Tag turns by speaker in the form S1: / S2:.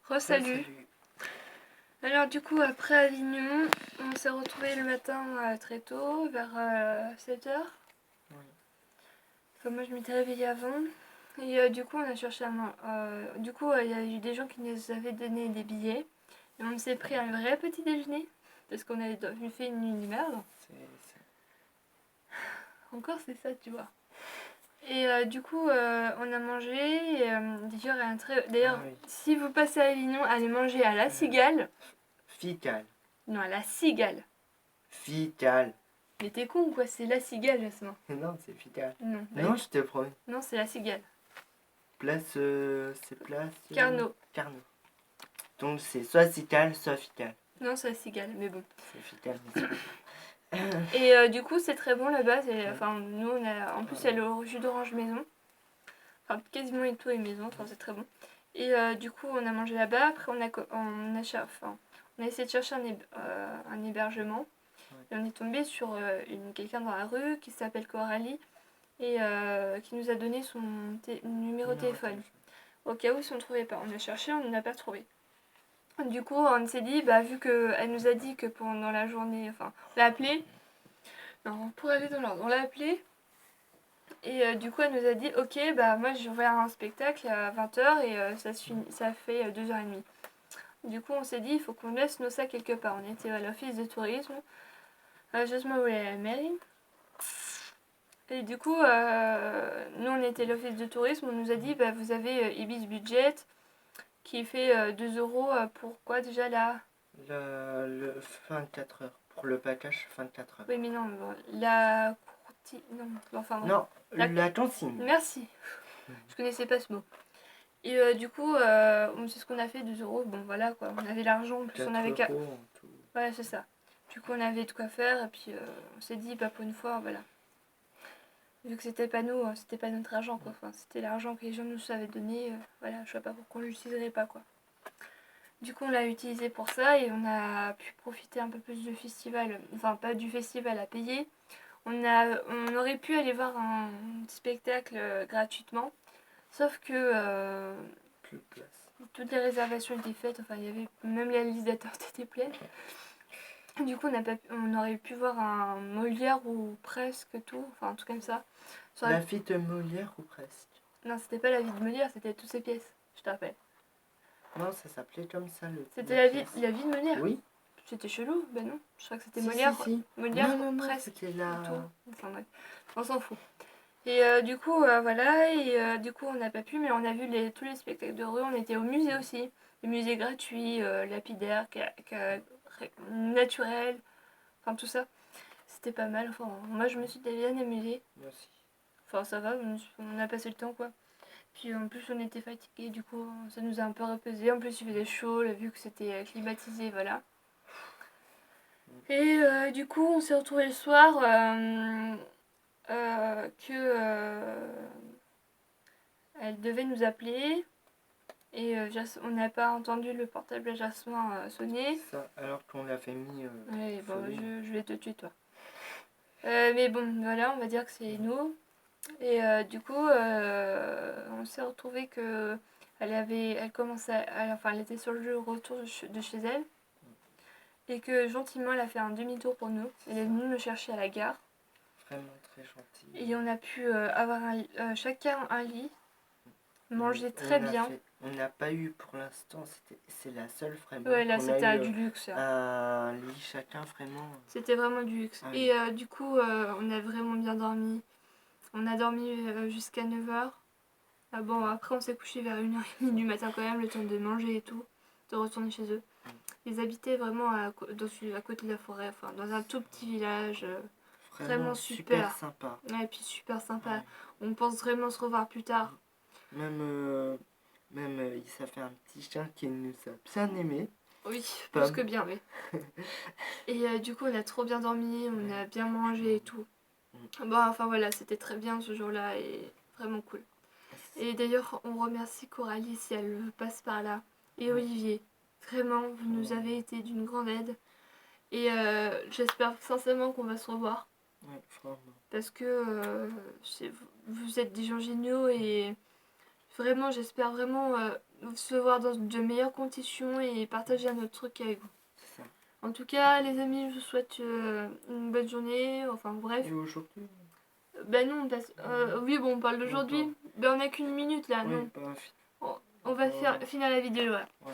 S1: Re-salut. Alors du coup après Avignon, on s'est retrouvés le matin très tôt, vers 7h.
S2: Oui.
S1: Enfin, moi je m'étais réveillée avant. Et du coup on a cherché à manger. Du coup il y a eu des gens qui nous avaient donné des billets. Et on s'est pris un vrai petit déjeuner. Parce qu'on avait fait une nuit de merde. Encore c'est ça tu vois. Et du coup on a mangé. D'ailleurs
S2: oui.
S1: si vous passez à Avignon, allez manger à la Cigale.
S2: Fical.
S1: Non, à la Cigale.
S2: Fical.
S1: Mais t'es con ou quoi? C'est la Cigale, Jasmin.
S2: Non, c'est Fical.
S1: Non,
S2: Non, je te promets.
S1: non, c'est la Cigale.
S2: Place, c'est place...
S1: Carnot.
S2: Carnot. Donc c'est soit Cical, soit Fical.
S1: Non, c'est la Cigale, mais bon.
S2: C'est Fical, mais c'est pas grave.
S1: Et du coup, c'est très bon là-bas. Enfin, nous, en plus, il y a le jus d'orange maison. Enfin, quasiment et tout est maison. Enfin, c'est très bon. Et du coup, on a mangé là-bas. Après, on a essayé de chercher un hébergement. Et on est tombé sur quelqu'un dans la rue qui s'appelle Coralie et qui nous a donné son numéro de téléphone. Au cas où si on ne trouvait pas. On a cherché, on n'a pas trouvé. Du coup, on s'est dit, vu qu'elle nous a dit que pendant la journée, enfin, on l'a appelée. Non, pour aller dans l'ordre, on l'a appelée. Et du coup, elle nous a dit, ok, moi je vais à un spectacle à 20h et ça fait 2h30. Du coup, on s'est dit, il faut qu'on laisse nos sacs quelque part. On était à l'office de tourisme. Jasmin voulait aller à la mairie. Et du coup, nous on était à l'office de tourisme. On nous a dit, vous avez Ibis Budget qui fait 2 euros pour quoi déjà là?
S2: Le 24 heures. Pour le package 24 heures.
S1: Oui, mais non, la courtine. Non, enfin.
S2: Non, la consigne.
S1: Merci. Je connaissais pas ce mot. Et du coup, c'est ce qu'on a fait, 2 euros. Bon, voilà quoi. On avait l'argent, en plus on avait.
S2: 4 euros en tout.
S1: Ouais, c'est ça. Du coup, on avait de quoi faire. Et puis, on s'est dit, pour une fois, voilà. Vu que c'était pas nous, c'était pas notre argent quoi. Enfin, c'était l'argent que les gens nous avaient donné. Voilà, je sais pas pourquoi on l'utiliserait pas quoi. Du coup, on l'a utilisé pour ça et on a pu profiter un peu plus du festival. Enfin, pas du festival à payer. On aurait pu aller voir un spectacle gratuitement. Sauf que
S2: Plus de place.
S1: toutes les réservations étaient faites. Enfin, il y avait même la liste d'attente était pleine. Du coup, on aurait pu voir un Molière ou presque tout. Enfin, un truc comme ça.
S2: La vie de Molière ou presque?
S1: Non, c'était pas la vie de Molière, c'était toutes ses pièces. Je te rappelle.
S2: Non, ça s'appelait comme ça.
S1: C'était la vie de Molière.
S2: Oui.
S1: C'était chelou, ben non. Je crois que c'était Molière.
S2: Si.
S1: Molière
S2: non,
S1: presque.
S2: c'était là.
S1: Enfin bref, on s'en fout. Et du coup, voilà. Et du coup, on n'a pas pu, mais on a vu tous les spectacles de rue. On était au musée aussi. Le musée gratuit, lapidaire, naturel. Enfin, tout ça. C'était pas mal. Enfin, moi, je me suis bien amusée.
S2: Merci.
S1: Enfin, ça va, on a passé le temps, quoi. Puis en plus on était fatigués, du coup ça nous a un peu reposé. En plus il faisait chaud, vu que c'était climatisé, voilà. Et du coup on s'est retrouvés le soir elle devait nous appeler. Et on n'a pas entendu le portable à Jasmin sonner.
S2: Ça, alors qu'on l'avait mis...
S1: Ouais, bon, je vais te tuer toi. Mais bon, voilà, on va dire que c'est nous. Et du coup, on s'est retrouvé que elle commençait, enfin, elle était sur le retour de chez elle. Et que gentiment, elle a fait un demi-tour pour nous. Elle est venue nous chercher à la gare.
S2: Vraiment très gentil.
S1: Et on a pu avoir chacun un lit. Manger très bien.
S2: On n'a pas eu pour l'instant, c'est la seule vraiment.
S1: Ouais, là c'était du luxe.
S2: Un lit chacun vraiment.
S1: C'était vraiment du luxe. Et du coup, on a vraiment bien dormi. On a dormi jusqu'à 9h. Bon, après on s'est couché vers 1h30 du matin quand même, le temps de manger et tout, de retourner chez eux. Ils habitaient vraiment à côté de la forêt, enfin dans un tout petit village. Vraiment super
S2: sympa.
S1: Ouais, et puis super sympa. Ouais. On pense vraiment se revoir plus tard.
S2: Même ça fait un petit chien qui nous a bien aimé.
S1: Oui, plus que bien, oui. Et du coup, on a trop bien dormi, on a bien mangé et tout. Bon, enfin voilà, c'était très bien ce jour-là et vraiment cool. Et d'ailleurs, on remercie Coralie si elle passe par là. Et Olivier, vraiment, vous nous avez été d'une grande aide. Et j'espère sincèrement qu'on va se revoir.
S2: Ouais, vraiment.
S1: Parce que vous êtes des gens géniaux et vraiment, j'espère vraiment se voir dans de meilleures conditions et partager un autre truc avec vous.
S2: C'est ça.
S1: En tout cas, les amis, je vous souhaite une bonne journée. Enfin bref.
S2: Et aujourd'hui?
S1: Ben non, oui, bon, on parle d'aujourd'hui. Ben on a qu'une minute là,
S2: Oui,
S1: non.
S2: bah,
S1: On va finir la vidéo là.
S2: ouais.